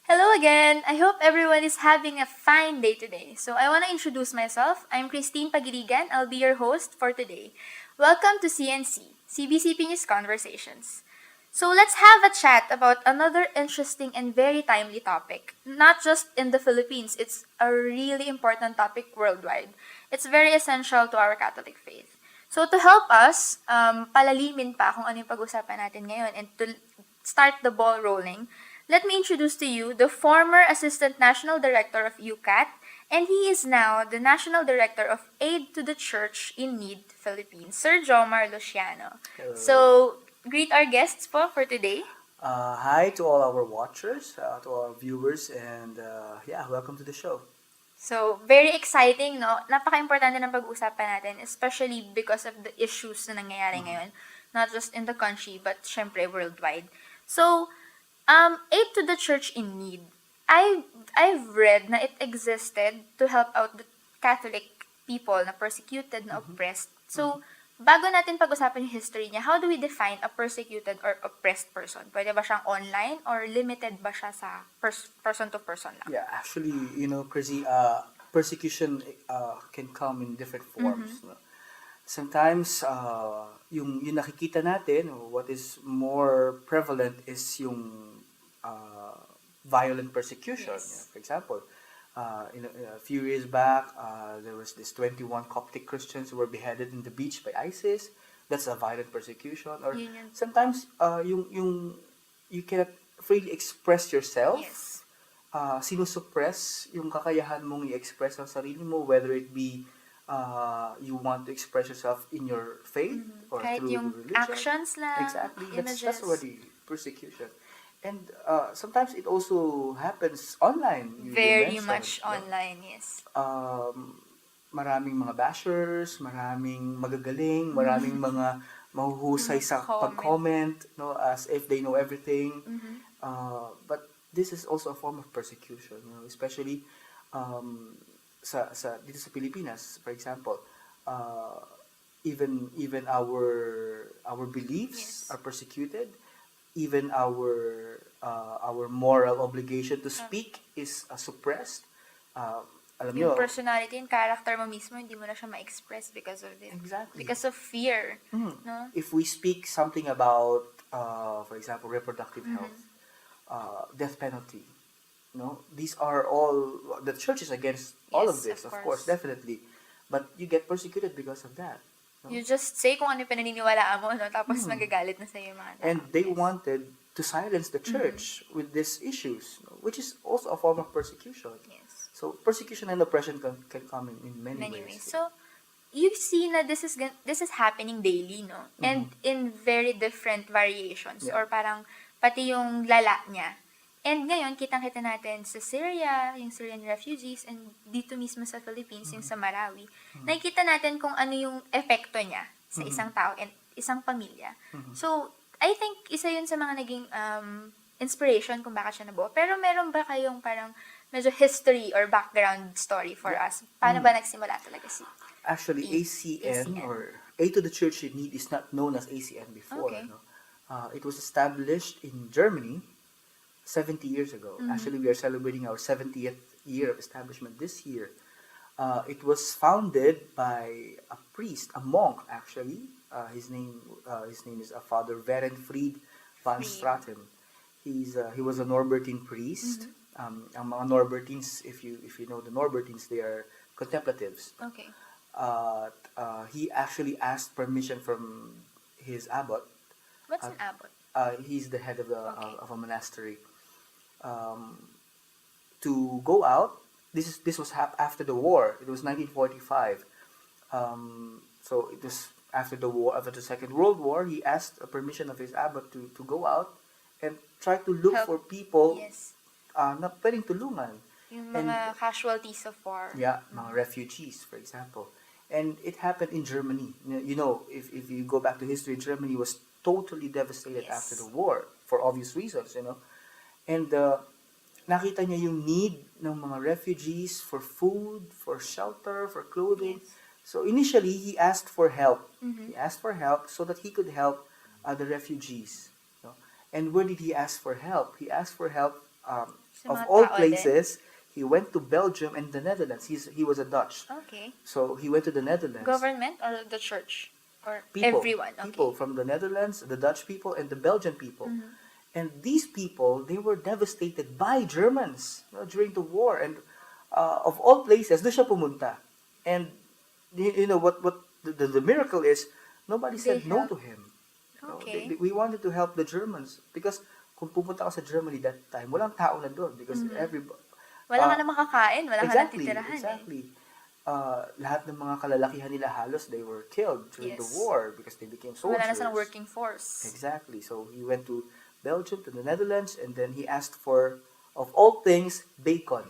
Hello again! I hope everyone is having a fine day today. So I want to introduce myself. I'm Christine Pagirigan. I'll be your host for today. Welcome to CNC, CBCP News Conversations. So let's have a chat about another interesting and very timely topic. Not just in the Philippines, it's a really important topic worldwide. It's very essential to our Catholic faith. So to help us, palalimin pa kung ano yung pag-usapan natin ngayon and to start the ball rolling, let me introduce to you the former Assistant National Director of UCAT, and he is now the National Director of Aid to the Church in Need Philippines, Sir Jomar Luciano. Hello. So, greet our guests po for today. Hi to all our watchers, to all our viewers, and welcome to the show. So, very exciting, no? Napaka-importante ng pag-uusapan natin, especially because of the issues na nangyayari ngayon. Not just in the country, but syempre worldwide. So, Aid to the Church in Need. I've read na it existed to help out the Catholic people na persecuted, na oppressed. So, bago natin pag-usapan yung history niya, how do we define a persecuted or oppressed person? Pwede ba siyang online or limited ba siya sa person to person lang? Yeah, actually, Chrissy, persecution can come in different forms. No? Sometimes, yung nakikita natin, what is more prevalent is yung violent persecution. Yes. Yeah, for example, a few years back, there was this 21 Coptic Christians who were beheaded in the beach by ISIS. That's a violent persecution. Or sometimes, you cannot freely express yourself. Yes. Sinusuppress yung kakayahan mong i-express ang sarili mo, whether it be you want to express yourself in your faith or Kahit through yung religion. actions lang, Exactly. images. That's already persecution. And sometimes it also happens online. You Very mentioned, much no? online, yes. Maraming mga bashers, maraming magagaling, maraming mga mahuhusay sa pag-comment, no, as if they know everything. But this is also a form of persecution, especially dito sa Pilipinas, for example. Even our beliefs are persecuted. Even our moral obligation to speak is suppressed. Alam Yung nyo, personality and character mo mismo, hindi mo na siya ma-express because of it. Exactly. Because of fear. No? If we speak something about, for example, reproductive health, death penalty, these are all, the church is against all of Yes, this, of of course, course. definitely. But you get persecuted because of that. You just say kung ano yung pinaniniwalaan mo, no? Tapos magagalit na sa'yo yung mga tao. And they Yes. wanted to silence the church with these issues, which is also a form of persecution. Yes. So persecution and oppression can come in many ways. So, you see na this is happening daily, no? And in very different variations. Yeah. Or parang pati yung lala niya. And ngayon, kitang-kita natin sa Syria, yung Syrian refugees, and dito mismo sa Philippines, yung sa Marawi. Nakikita natin kung ano yung epekto niya sa isang tao and isang pamilya. So, I think isa yun sa mga naging inspiration kung bakit siya nabuo. Pero meron ba kayong parang medyo history or background story for us? Paano ba nagsimula talaga si Actually, ACN, or Aid to the Church in Need, is not known as ACN before. Okay. No? It was established in Germany 70 years ago. Actually, we are celebrating our 70th year of establishment this year. It was founded by a priest, a monk actually. His name is Father Werenfried van Straten. He was a Norbertine priest. Ang mga Norbertines, if you know the Norbertines, they are contemplatives. Okay. He actually asked permission from his abbot. What's an abbot? He's the head of Okay. of a monastery. To go out. This was after the war. It was 1945. So it was after the war, after the Second World War. He asked a permission of his abbot to go out and try to look Help. for people Yes. na pwedeng tulungan. Yung mga casualties of war. Yeah, mga refugees, for example. And it happened in Germany. If you go back to history, Germany was totally devastated Yes. after the war for obvious reasons, And nakita niya yung need ng mga refugees for food, for shelter, for clothing. Yes. So initially, he asked for help. He asked for help so that he could help the refugees. And where did he ask for help? He asked for help Sa of mga all tao places, he went to Belgium and the Netherlands. He was a Dutch. Okay. So he went to the Netherlands. Government or the church? Or People, everyone? Okay. people from the Netherlands, the Dutch people, and the Belgian people. And these people, they were devastated by Germans, during the war. And of all places, doon siya pumunta. And what the miracle is, nobody They said no help. to him. Okay. We wanted to help the Germans because kung pupunta ka sa Germany that time, walang tao na doon because Wala ka na makakain, wala ka na exactly, titirahan eh. exactly. Lahat ng mga kalalakihan nila halos they were killed during the Yes. war because they became soldiers. Wala na silang working force. Exactly. So he went to Belgium, to the Netherlands, and then he asked for, of all things, bacon.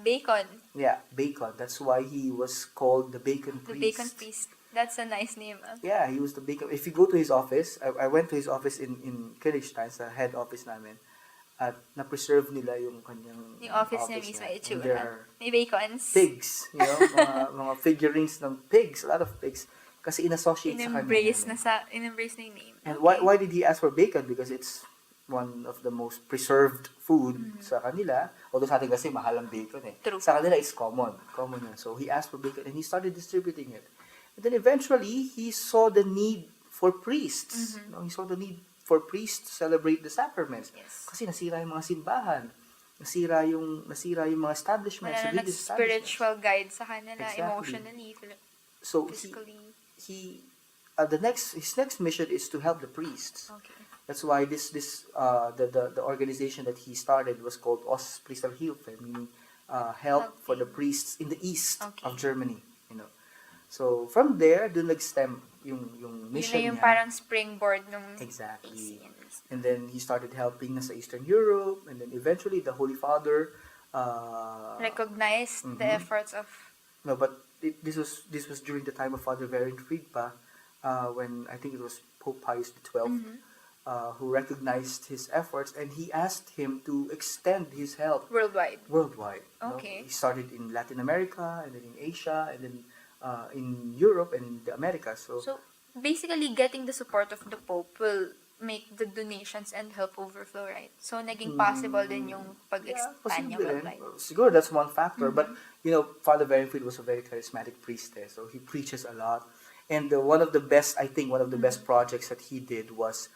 Bacon. Yeah, bacon. That's why he was called the Bacon The Priest. bacon priest. That's a nice name. Yeah, he was the bacon. If you go to his office, I went to his office in Königstein, sa head office namin, at na-preserve nila yung kanyang Yung office niya mismo, And itsura. there are May bacons. pigs, mga figurines ng pigs, a lot of pigs. Kasi in-associate sa kanya. In-embrace na yung name. And Okay. why did he ask for bacon? Because it's one of the most preserved food sa kanila. Although sa atin kasi mahal ang bacon eh. True. Sa kanila it's common. Common yun. So he asked for bacon and he started distributing it. And then eventually, he saw the need for priests. He saw the need for priests to celebrate the sacraments. Yes. Kasi nasira yung mga simbahan. Nasira yung mga establishments, Wala na religious establishments. spiritual guide sa kanila, Exactly. emotionally, So physically. his next mission is to help the priests. Okay. That's why the organization that he started was called Ostpriesterhilfe, meaning help for the priests in the east of Germany. So from there, dun nag-stem yung mission Yun na yung niya. parang springboard nung Exactly. ACN. And then he started helping sa Eastern Europe, and then eventually the Holy Father Recognize the efforts of... no, but this was during the time of Father Verenfried pa, when I think it was Pope Pius XII, who recognized his efforts, and he asked him to extend his help Worldwide. He Okay. started in Latin America, and then in Asia, and then in Europe and in the Americas. So Basically, getting the support of the Pope will make the donations and help overflow, right? So, naging possible din yung pag-expand niya worldwide. Siguro that's one factor. But, Father Verenfried was a very charismatic priest there. So he preaches a lot. And one of the best projects that he did was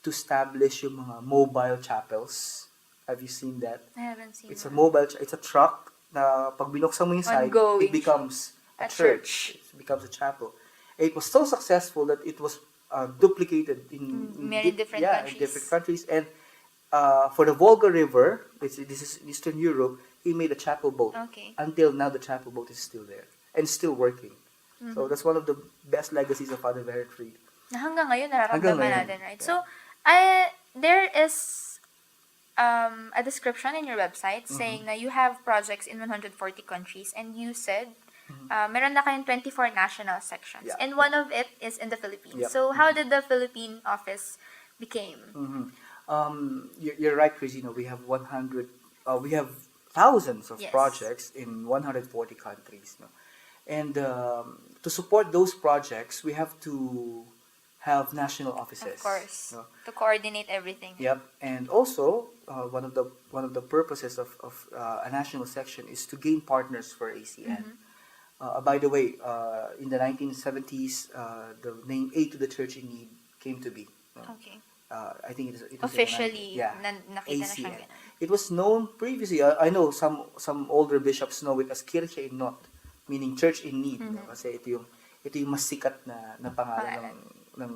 to establish yung mga mobile chapels. Have you seen that? I haven't seen It's that. it's a truck na pag binuksan mo yung side, Ongoing. it becomes a church. It becomes a chapel. It was so successful that it was duplicated in many different countries. in different countries. And for the Volga River, this is Eastern Europe, he made a chapel boat. Okay. Until now, the chapel boat is still there and still working. So that's one of the best legacies of Father Verenfried. Na hanggang ngayon, nararamdaman natin, right? Yeah. So, there is a description in your website saying na you have projects in 140 countries, and you said meron na kayong 24 national sections, Yeah. and one of it is in the Philippines. Yep. So, how did the Philippine office became? You're right, Chris. We have we have thousands of Yes. projects in 140 countries. No? And to support those projects, we have to have national offices. Of course. No? To coordinate everything. Yep. And also, one of the purposes of a national section is to gain partners for ACN. By the way, in the 1970s, the name A to the Church in Need came to be. Okay. I think it is Officially, yeah, nakita na siyang ACN. ganun. It was known previously. I know some older bishops know it as Kirche in Not, meaning Church in Need. No? Kasi ito yung mas sikat na pangalan ng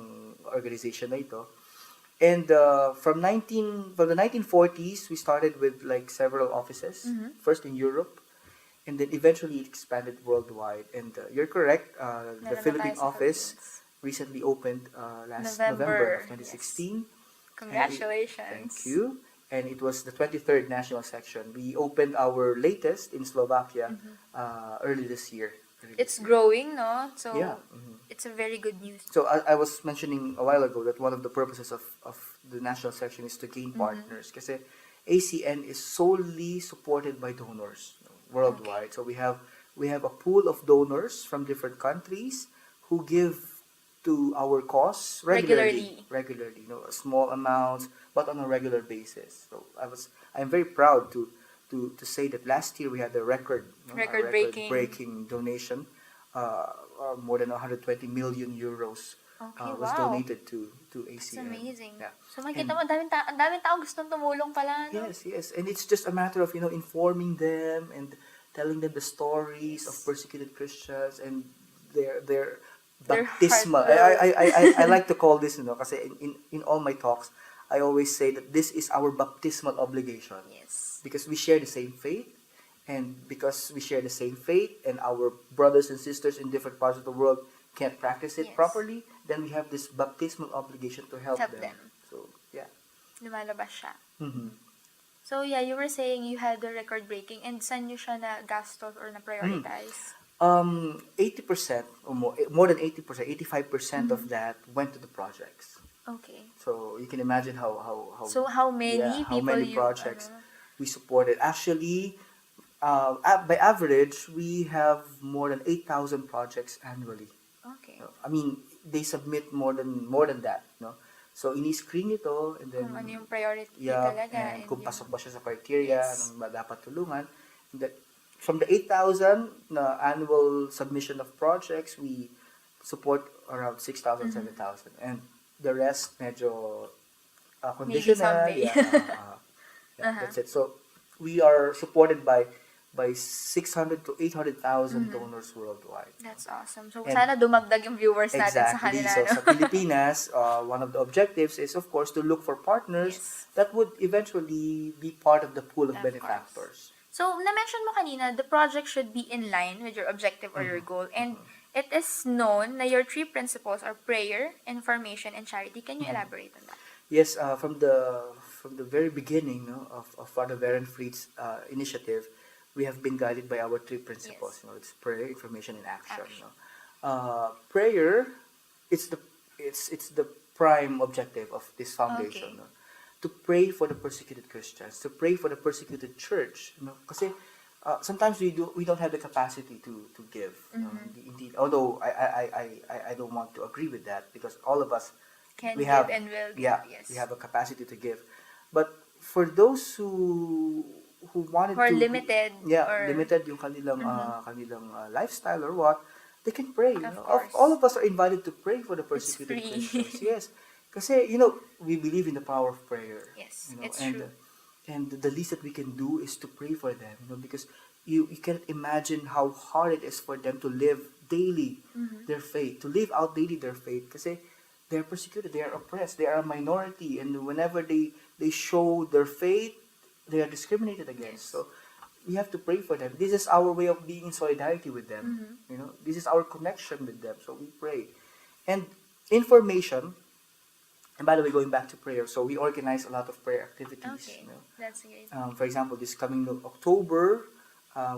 organization na ito. And from the 1940s, we started with like several offices. First in Europe, and then eventually it expanded worldwide. And you're correct. The Meron na Philippine tayo sa office Philippines. recently opened last November, November of 2016. Congratulations. Thank you. And it was the 23rd national section. We opened our latest in Slovakia early this year. It's growing, no? So, Yeah. it's a very good news. So I was mentioning a while ago that one of the purposes of the national section is to gain partners. Kasi ACN is solely supported by donors worldwide. So we have a pool of donors from different countries who give to our cause Regularly. regularly, small amounts, but on a regular basis. So I'm very proud to say that last year we had a record, Record breaking. breaking donation, more than 120 million euros Okay, was wow. donated to That's ACN. amazing. Yeah. So makita And mo, ang daming taong gustong tumulong pala, no? yes, and it's just a matter of informing them and telling them the stories of Yes. persecuted Christians and their Their baptismal. heartfelt. I like to call this, kasi in all my talks, I always say that this is our baptismal obligation Yes. because we share the same faith, and because we share the same faith, and our brothers and sisters in different parts of the world can't practice it Yes. properly, then we have this baptismal obligation to help Help them. them. So yeah. Lumalabas siya. Mm-hmm. So yeah, you were saying you had the record breaking and saan nyo siya na gastos or na prioritize? 80% or more than 80%, 85% Mm-hmm. of that went to the projects. Okay. So you can imagine how So how many how people many you projects we supported. Actually, by average, we have more than 8,000 projects annually. Okay. I mean, they submit more than that, no? So ini-screen ito, and then Kung ano yung priority yeah, talaga and and kung yung pasok ba siya sa criteria, Yes. anong ba dapat tulungan. And that, from the 8,000 na annual submission of projects, we support around 6,000, 7,000. And the rest, medyo maybe conditional. someday. That's it. So, we are supported by 600 to 800,000 donors worldwide. That's awesome. So And sana dumagdag yung viewers natin sa exactly. kanila, So no? sa Pilipinas, one of the objectives is of course to look for partners Yes. that would eventually be part of the pool of Of benefactors. So, na-mention mo kanina, the project should be in line with your objective or your goal. And it is known na your three principles are prayer, information, and charity. Can you elaborate on that? Yes, from the very beginning, of Father Verenfried's initiative, we have been guided by our three principles. Yes. It's prayer, information, and action. Action. Prayer, it's the prime objective of this foundation. Okay. To pray for the persecuted Christians, to pray for the persecuted church. Kasi sometimes we don't have the capacity to give. Indeed, although I don't want to agree with that because all of us Can we give have and will give. yeah Yes. we have a capacity to give, but for those who wanted Who are to limited or- limited yung kanilang lifestyle or what, they can pray. Of Of course. all of us are invited to pray for the It's persecuted free. Christians. Yes, kasi we believe in the power of prayer. Yes, it's and true. and the least that we can do is to pray for them. Because you can't imagine how hard it is for them to live daily their faith, to live out daily their faith. Kasi they are persecuted, they are oppressed, they are a minority, and whenever they show their faith, they are discriminated against. Yes. So we have to pray for them. This is our way of being in solidarity with them. This is our connection with them. So we pray. And information, and by the way, going back to prayer, so we organize a lot of prayer activities. Okay. That's great. For example, this coming October,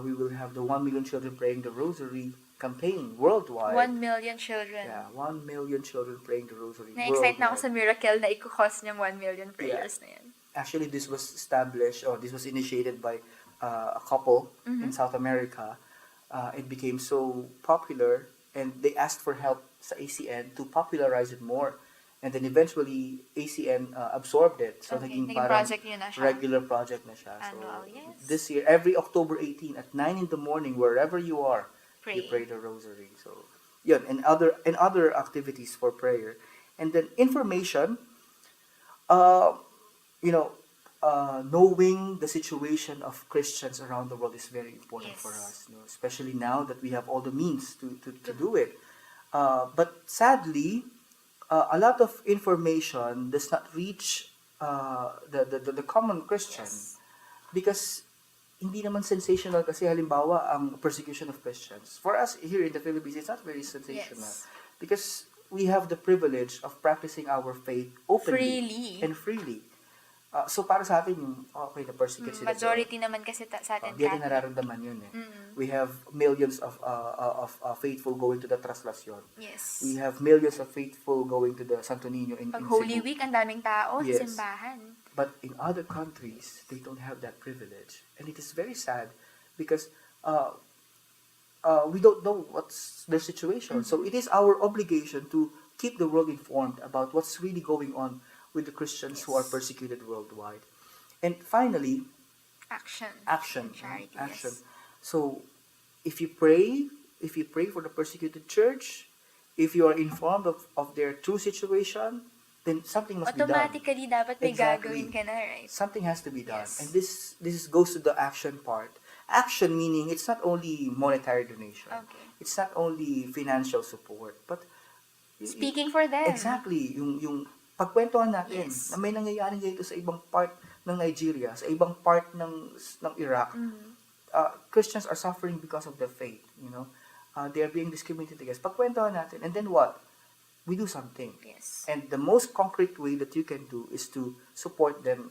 we will have the 1 million children praying the rosary campaign worldwide. 1 million children. Yeah, 1 million children praying the rosary Na-excite na ako sa worldwide. miracle na ikukos niyang 1 million prayers na yan. Actually, this was established, or this was initiated by a couple in South America. It became so popular, and they asked for help sa ACN to popularize it more. And then eventually, ACN absorbed it. So, Okay, naging naging parang project niyo na siya. regular project na siya. Annual, So, yes. this year, every October 18 at 9 in the morning, wherever you are, you Pray. pray the rosary. So, yun, and other activities for prayer. And then information, uh, knowing the situation of Christians around the world is very important Yes. for us, especially now that we have all the means to do it. But sadly, a lot of information does not reach the common Christian Yes. because hindi naman sensational kasi halimbawa ang persecution of Christians. For us here in the Philippines, it's not very sensational Yes. because we have the privilege of practicing our faith openly Freely. and freely. So para sa atin, yung the persecute sila. Majority naman kasi sa atin Hindi natin Catholic. nararamdaman yun eh. We have millions of faithful going to the Traslación. Yes. We have millions of faithful going to the Santo Niño in Pag Cebu. Holy Week, ang daming tao Yes. sa simbahan. But in other countries, they don't have that privilege. And it is very sad because we don't know what's their situation. So it is our obligation to keep the world informed about what's really going on with the Christians who are Yes. persecuted worldwide. And finally, Action. action. And charity, Action. yes. So if you pray, for the persecuted church, if you are informed of their true situation, then something must be done. Automatically, dapat may Exactly. gagawin ka na, right? Something has to be done. Yes. And goes to the action part. Action meaning it's not only monetary donation. Okay. It's not only financial support, but Speaking for them. exactly, yung pagkwentuhan natin Yes. na may nangyayari dito sa ibang part ng Nigeria, sa ibang part ng Iraq. Christians are suffering because of their faith, you know. They are being discriminated against. Pagkwentuhan natin, and then what? We do something. Yes. And the most concrete way that you can do is to support them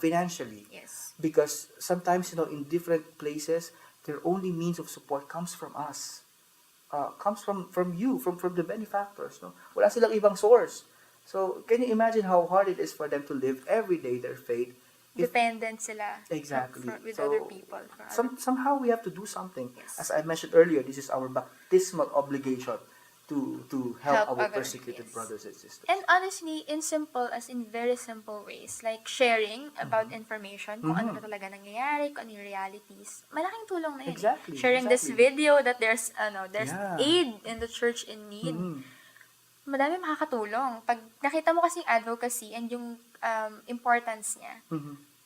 financially. Yes. Because sometimes, you know, in different places, their only means of support comes from us. Comes from you, from the benefactors. No? Wala silang ibang source. So, can you imagine how hard it is for them to live every day their faith? Dependent sila. Exactly. With So, other people. somehow we have to do something. Yes. As I mentioned earlier, this is our baptismal obligation to help our others, persecuted yes. brothers and sisters. And honestly, in very simple ways, like sharing about information, kung ano na talaga nangyayari, kung ano yung realities, malaking tulong na yun. Exactly, Sharing this exactly. video that there's Yeah. aid in the church in need. Madami makakatulong. Pag nakita mo kasing advocacy and yung importance niya,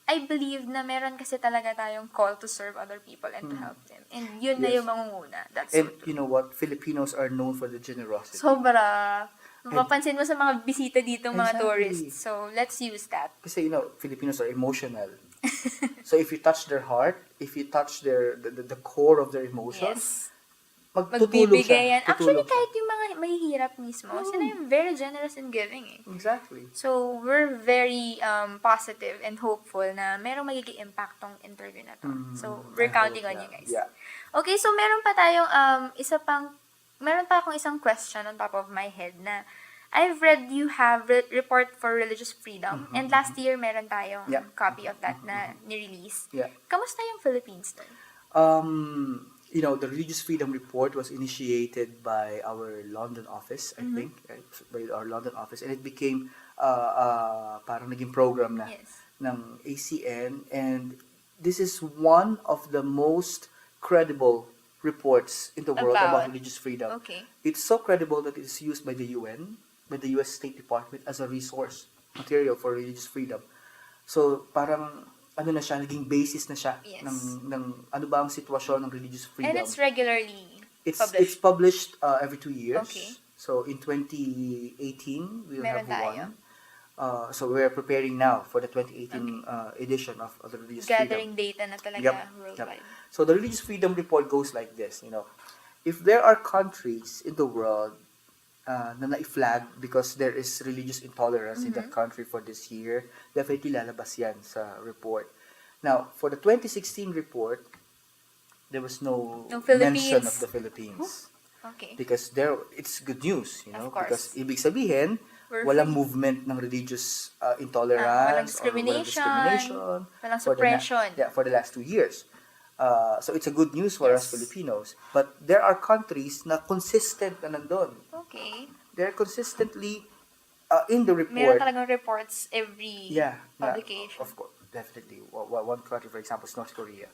I believe na meron kasi talaga tayong call to serve other people and to help them. And yun na Yes. yung mangunguna. That's And so true. you know what? Filipinos are known for the generosity. Sobra. Mapapansin mo sa mga bisita dito, mga Exactly. tourists. So, let's use that. Kasi, you know, Filipinos are emotional. So if you touch their heart, if you touch the core of their emotions, Yes. magtutulong Magbibigay siya. yan. Actually, Tutulong siya. kahit yung mga mahihirap mismo, sila yung very generous in giving eh. Exactly. So, we're very positive and hopeful na merong magiging impact tong interview na to. So, we're I counting hope, on you guys. Yeah. Okay, so meron pa tayong meron pa akong isang question on top of my head na I've read you have report for religious freedom and last year meron tayong Yeah. copy of that na ni-release. Yeah. Kamusta yung Philippines doon? You know, the Religious Freedom Report was initiated by our London office, I think, right? By our London office, and it became parang naging program na Yes. ng ACN, and this is one of the most credible reports in the world about religious freedom. Okay. It's so credible that it is used by the UN, by the US State Department as a resource material for religious freedom. So, parang ano na siya, naging basis na siya Yes. ng ano ba ang sitwasyon ng religious freedom. And it's regularly It's published. published every 2 years. Okay. So in 2018, we'll Meron have tayo. one. So we're preparing now for the 2018 edition of the Religious Gathering Freedom. data na talaga Yep. worldwide. So the Religious Freedom Report goes like this, you know. If there are countries in the world na na-flag because there is religious intolerance in that country for this year, definitely lalabas yan sa report. Now, for the 2016 report, there was no No mention Philippines. of the Philippines. Okay. Because there, it's good news, you know, Of course. because ibig sabihin, We're walang free. movement ng religious Walang intolerance or walang discrimination, walang for suppression. for the last 2 years. So it's a good news for us Yes. Filipinos. But there are countries na consistent na nandun. Okay. They're consistently in the report. Meron talagang reports every publication. Of course, definitely. One country, for example, is North Korea.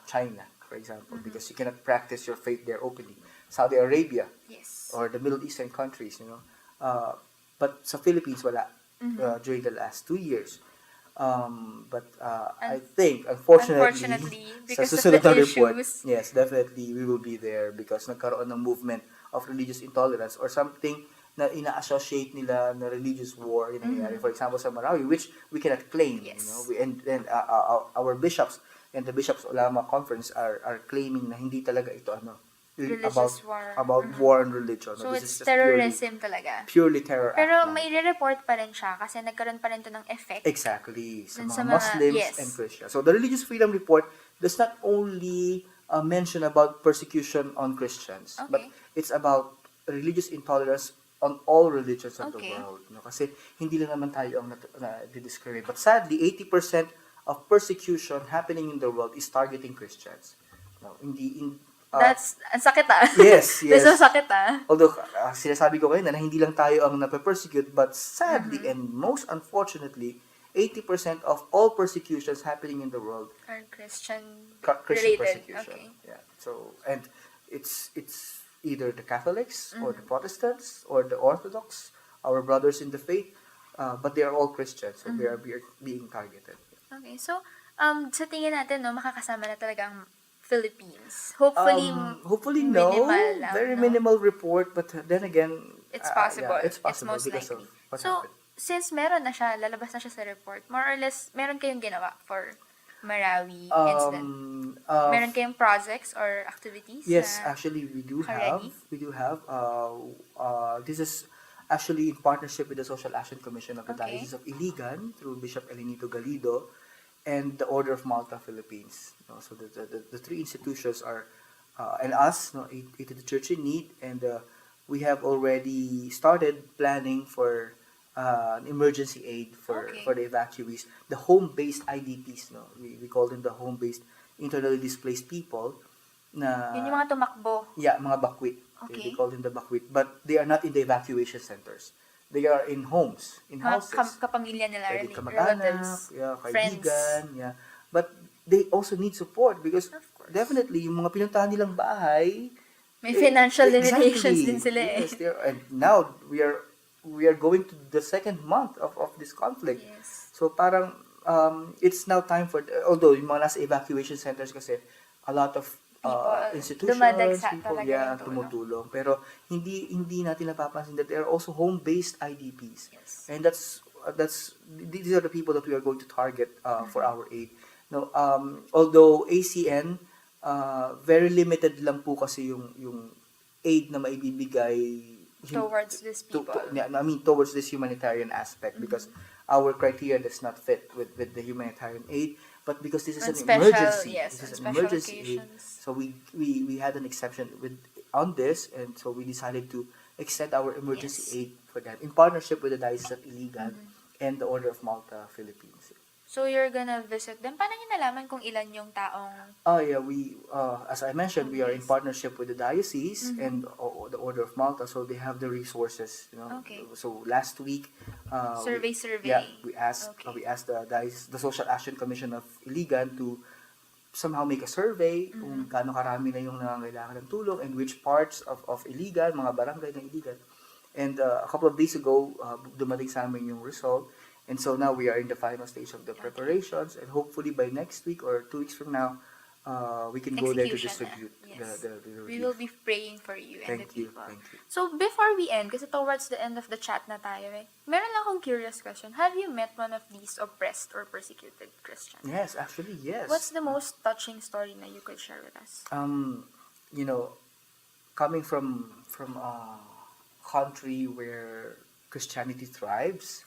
China, for example, because you cannot practice your faith there openly. Saudi Arabia, Yes. or the Middle Eastern countries, you know. But sa Philippines, wala during the last 2 years. But I think, unfortunately sa because of susunod the na report, issues. yes, definitely we will be there because nagkaroon ng movement of religious intolerance or something na ina-associate nila na religious war yung nangyayari. For example, sa Marawi, which we cannot claim. Yes. You know, and our bishops and the Bishops Ulama Conference are claiming na hindi talaga ito Religious war. about war and religion. So, This it's is just terrorism talaga. purely terror Pero act lang. may re-report pa rin siya kasi nagkaroon pa rin to ng effect. Exactly. Sa Dun mga sa mga- Muslims yes. and Christians. So the Religious Freedom Report does not only mention about persecution on Christians, but Okay. it's about religious intolerance on all religions of the Okay. world. No? Kasi hindi lang naman tayo ang na-discriminate. But sadly, 80% of persecution happening in the world is targeting Christians. No? That's, ang sakit ah. Yes, That's yes. so sakit ah. Although, sinasabi ko kayo na hindi lang tayo ang nape-persecute, but sadly and most unfortunately, 80% of all persecutions happening in the world Or Christian Christian related. persecution. Okay. Yeah. So, and it's either the Catholics or Mm-hmm. the Protestants or the Orthodox, our brothers in the faith, but they are all Christians, so they are being targeted. Okay. So, sa tingin natin, no, makakasama na talaga ang Philippines. Hopefully, Hopefully no, minimal lang, very no? minimal report, but then again, It's possible. yeah, it's possible most because likely. of what So, happened. since meron na siya, lalabas na siya sa report, more or less, meron kayong ginawa for Marawi incident? Meron kayong projects or activities? Yes, na actually we do already? have. We do have. This is actually in partnership with the Social Action Commission of the Okay. Diocese of Iligan through Bishop Elenito Galido and the Order of Malta Philippines. So the three institutions are, and us, Aid to the Church in Need, and we have already started planning for an emergency aid for Okay. the evacuees, the home-based IDPs. We call them the home-based internally displaced people. Yun yung mga tumakbo. Yeah, mga bakwit. They Okay. call them the bakwit, but they are not in the evacuation centers. They are in homes, in houses. Kapamilya nila, Pwede relatives, kamag-anak, yeah, friends. kaibigan, yeah. But they also need support because Of course. definitely yung mga pinuntahan nilang bahay, May financial limitations exactly. din sila eh. Yes, and now we are going to the second month of this conflict. Yes. So parang it's now time for, although yung mga nasa evacuation centers kasi a lot of People, institutions, dumadagsa people, talaga yeah, yung tulong. tumutulong. Pero hindi natin napapansin that there are also home-based IDPs. Yes. And these are the people that we are going to target for our aid. No, although ACN, very limited lang po kasi yung aid na maibibigay Towards these people. towards this humanitarian aspect because our criteria does not fit with the humanitarian aid, but because this is On an special- emergency, yes, this is on an special emergency aid, occasions. so we had an exception on this, and so we decided to extend our emergency Yes. aid for them in partnership with the Diocese of Iligan and the Order of Malta Philippines. So, you're gonna visit them. Paano nyo nalaman kung ilan yung taong... Oh yeah, we as I mentioned, we are in partnership with the diocese and the Order of Malta, so they have the resources. Okay. So last week, Survey. yeah, we asked Okay. the diocese, the Social Action Commission of Iligan to somehow make a survey kung gaano karami na yung nangangailangan ng tulong and which parts of Iligan, mga barangay ng Iligan. And a couple of days ago, dumating sa amin yung result. And so now we are in the final stage of the preparations, and hopefully by next week or 2 weeks from now, we can go there to Execution na. distribute Yes. the We will be praying for you and the Thank you, people. thank you. So, before we end, kasi towards the end of the chat na tayo eh, meron lang akong curious question. Have you met one of these oppressed or persecuted Christians? Yes, actually, yes. What's the most touching story na you could share with us? Coming from a country where Christianity thrives,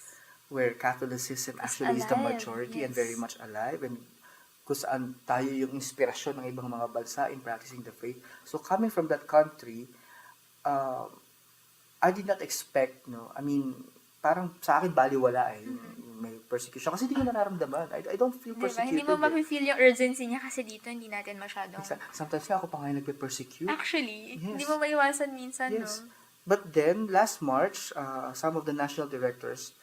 where Catholicism actually is the alive, majority and yes. very much alive, and kung saan tayo yung inspirasyon ng ibang mga bansa in practicing the faith. So coming from that country, I did not expect, parang sa akin baliwala yung may persecution. Kasi hindi ko nararamdaman. I don't feel Diba? persecuted. Hindi mo mafe-feel yung urgency niya kasi dito hindi natin masyadong... Sometimes nga ako pa nga nagpe-persecute. Actually, Yes. hindi mo maiwasan minsan, Yes. no? But then, last March, some of the national directors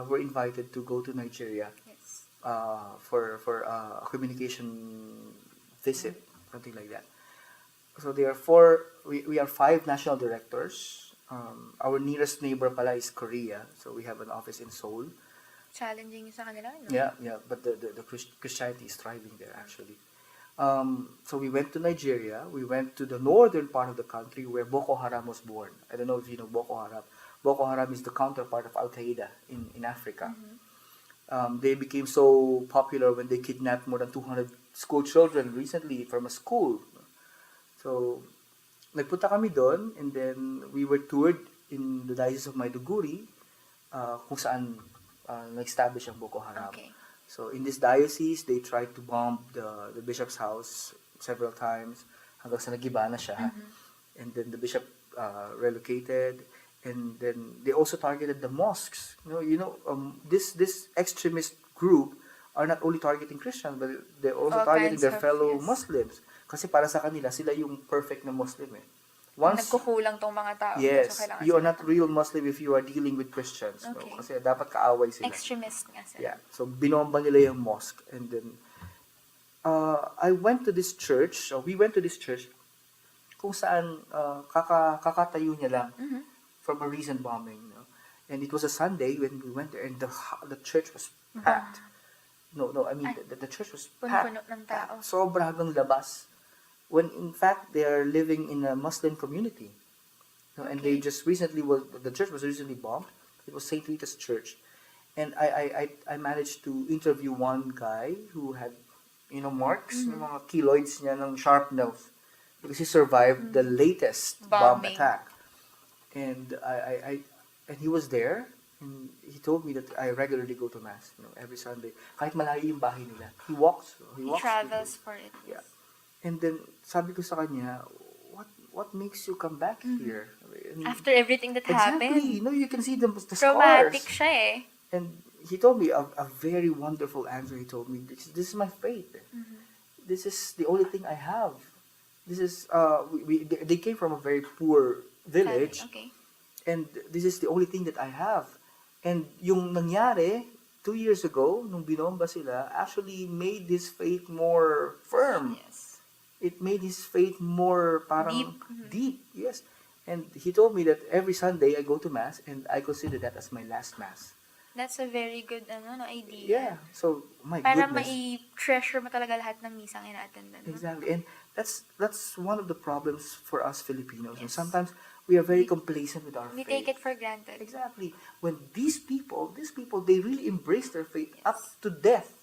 were invited to go to Nigeria Yes. for a communication visit, something like that. So there are we are 5 national directors. Our nearest neighbor pala is Korea, so we have an office in Seoul. Challenging sa kanila, no? Yeah, but the Christianity is thriving there actually. So we went to Nigeria. We went to the northern part of the country where Boko Haram was born. I don't know if you know Boko Haram. Boko Haram is the counterpart of Al Qaeda in Africa. They became so popular when they kidnapped more than 200 school children recently from a school. So nagpunta kami doon, and then we were toured in the Diocese of Maiduguri, kung saan nag-establish ang Boko Haram. Okay. So in this diocese, they tried to bomb the bishop's house several times hanggang sa nagiba na siya. And then the bishop relocated, and then they also targeted the mosques. This extremist group are not only targeting Christians, but they're also All targeting kinds their of, fellow yes. Muslims. Kasi para sa kanila, sila yung perfect na Muslim eh. Once, Nagkukulang tong mga tao. yes, So, kailangan you are sila. not real Muslim if you are dealing with Christians. No? Okay. Kasi dapat kaaway sila. Extremist nga sila. Yeah. So, binomba nila yung mosque. And then, I went to this church, so we went to this church, kung saan kakatayo niya lang Mhm. from a recent bombing. No? And it was a Sunday when we went there, and the church was packed. No, I mean, the church was packed. Puno-puno ng tao. Sobra hanggang labas. When in fact, they are living in a Muslim community. No, and they Okay. just recently the church was recently bombed. It was St. Rita's Church. And I managed to interview one guy who had, marks, yung mga keloids niya ng sharp nose. Because he survived the latest bomb Bombing. attack. And and he was there. And he told me that I regularly go to mass, every Sunday. Kahit malayo yung bahay nila. He walks. He walks travels with me. for it. Yeah. And then, sabi ko sa kanya, what makes you come back here? I mean, After everything that happened. exactly. You can see the Traumatic scars. siya eh. And he told me a very wonderful answer. He told me, this is my faith. This is the only thing I have. This is, they came from a very poor village. Okay. And this is the only thing that I have. And yung nangyari, 2 years ago, nung binomba sila, actually made his faith more firm. Yes. It made his faith more parang Deep. deep. Yes. And he told me that every Sunday I go to mass and I consider that as my last mass. That's a very good idea. Yeah. So, my Para goodness. mai-treasure mo talaga lahat ng misang ina-attendan mo. Exactly. And that's one of the problems for us Filipinos. And Yes. sometimes we are very complacent with our We faith. take it for granted. Exactly. When these people, they really embrace their faith up to death.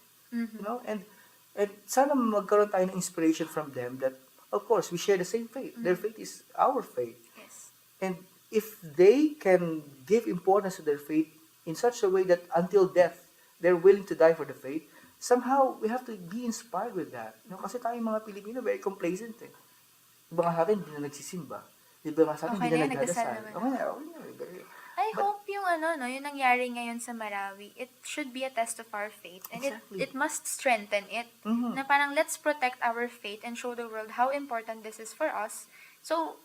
And sana magkaroon tayo ng inspiration from them that, of course, we share the same faith. Their faith is our faith. Yes. And if they can give importance to their faith in such a way that until death, they're willing to die for the faith, somehow we have to be inspired with that. Kasi tayong mga Pilipino, very complacent eh. Iba nga sa atin, hindi na nagsisimba. Iba nga sa atin, Okay hindi na na, nagdasal nagdadasal. naman. Okay na. I hope yung yung nangyari ngayon sa Marawi, it should be a test of our faith. And Exactly. it must strengthen it. Na parang let's protect our faith and show the world how important this is for us. So,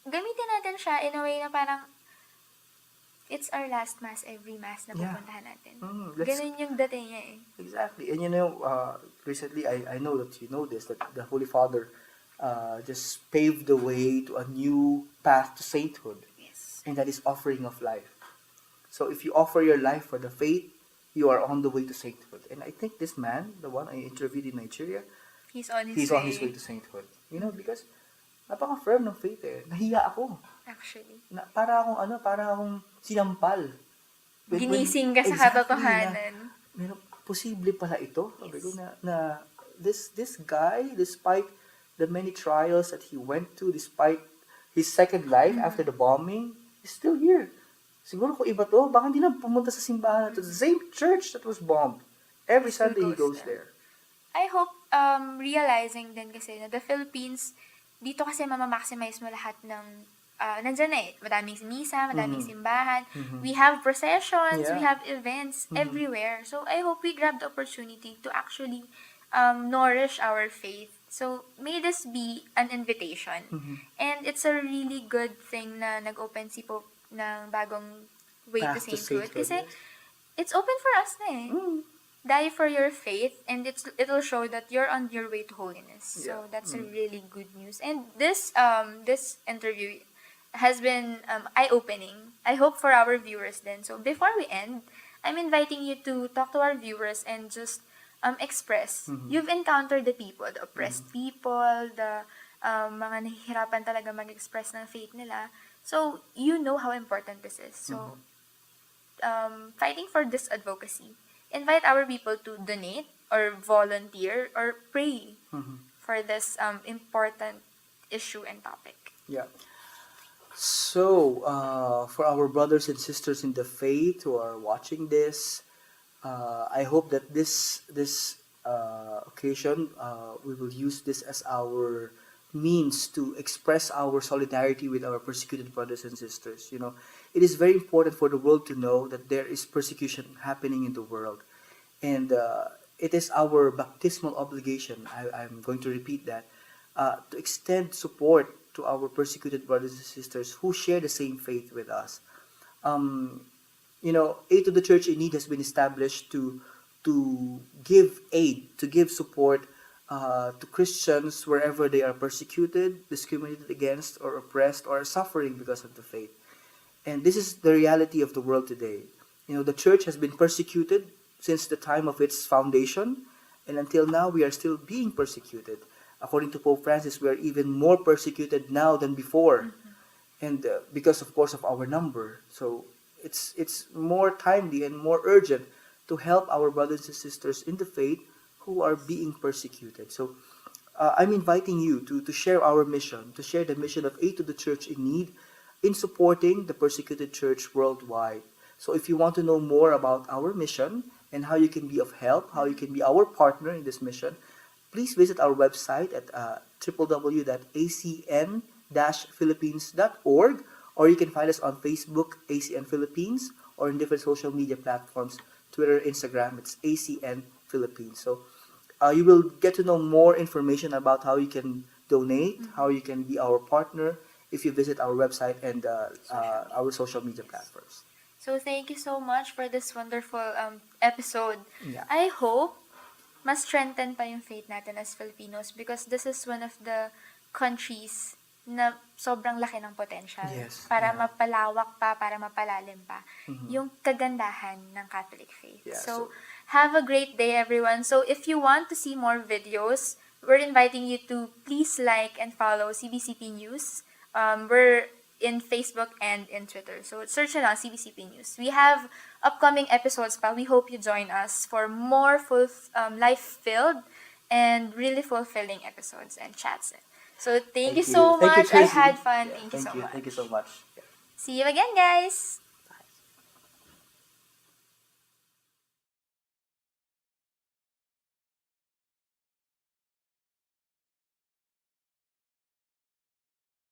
gamitin natin siya in a way na parang it's our last mass every mass na Yeah. pupuntahan natin. Let's- Ganun yung dating niya eh. Exactly. And recently I know that you know this, that the Holy Father just paved the way to a new path to sainthood. Yes. And that is offering of life. So if you offer your life for the faith, you are on the way to sainthood. And I think this man, the one I interviewed in Nigeria, He's on his he's way. on his way to sainthood. Because napaka-firm ng faith eh. Nahiya ako. Actually. Para akong sinampal. Ginising ka sa Exactly, katotohanan. Meron, posible pala ito. Sabi ko Yes. na this guy, despite the many trials that he went to, despite his second life after the bombing, is still here. Siguro kung iba to, baka hindi na pumunta sa simbahan to the same church that was bombed. Every Still Sunday he goes goes there. there. I hope realizing din kasi na the Philippines, dito kasi mamamaximize mo lahat ng nandyan na eh. Madaming misa, madaming simbahan. We have processions, we Yeah. have events everywhere. So I hope we grab the opportunity to actually nourish our faith. So may this be an invitation. And it's a really good thing na nag-open si Pope ng bagong way to Path to sainthood. sainthood, Kasi yes. it's open for us na eh. Die for your faith, and it'll show that you're on your way to holiness. So Yeah. that's a really good news. And this interview has been eye-opening. I hope for our viewers then. So before we end, I'm inviting you to talk to our viewers and just express. You've encountered the people, the oppressed people, the mga nahihirapan talaga mag-express ng faith nila. So you know how important this is. So fighting for this advocacy, invite our people to donate or volunteer or pray for this important issue and topic. Yeah. So, for our brothers and sisters in the faith who are watching this, I hope that this occasion, we will use this as our means to express our solidarity with our persecuted brothers and sisters. It is very important for the world to know that there is persecution happening in the world. And it is our baptismal obligation, I'm going to repeat that, to extend support to our persecuted brothers and sisters who share the same faith with us. Um, Aid to the Church in Need has been established to give aid, to give support to Christians wherever they are persecuted, discriminated against, or oppressed, or suffering because of the faith. And this is the reality of the world today. The church has been persecuted since the time of its foundation, and until now we are still being persecuted. According to Pope Francis, we are even more persecuted now than before, and because, of course, of our number. So it's more timely and more urgent to help our brothers and sisters in the faith who are being persecuted. So I'm inviting you to share our mission, to share the mission of Aid to the Church in Need in supporting the persecuted church worldwide. So if you want to know more about our mission and how you can be of help, how you can be our partner in this mission, please visit our website at www.acn-philippines.org, or you can find us on Facebook, ACN Philippines, or in different social media platforms, Twitter, Instagram, it's ACN Philippines. So you will get to know more information about how you can donate, how you can be our partner if you visit our website and our social media platforms. So thank you so much for this wonderful episode. Yeah. I hope mas strengthen pa yung faith natin as Filipinos because this is one of the countries na sobrang laki ng potential Yes, para yeah. mapalawak pa, para mapalalim pa yung kagandahan ng Catholic faith. Yeah, So, so- have a great day, everyone. So, if you want to see more videos, we're inviting you to please like and follow CBCP News. We're in Facebook and in Twitter. So, search na lang CBCP News. We have upcoming episodes pa. We hope you join us for more life-filled and really fulfilling episodes and chats. So, thank you so Thank you, much. I Tracy. had fun. Yeah, Thank you so much. Thank you so much. Yeah. See you again, guys.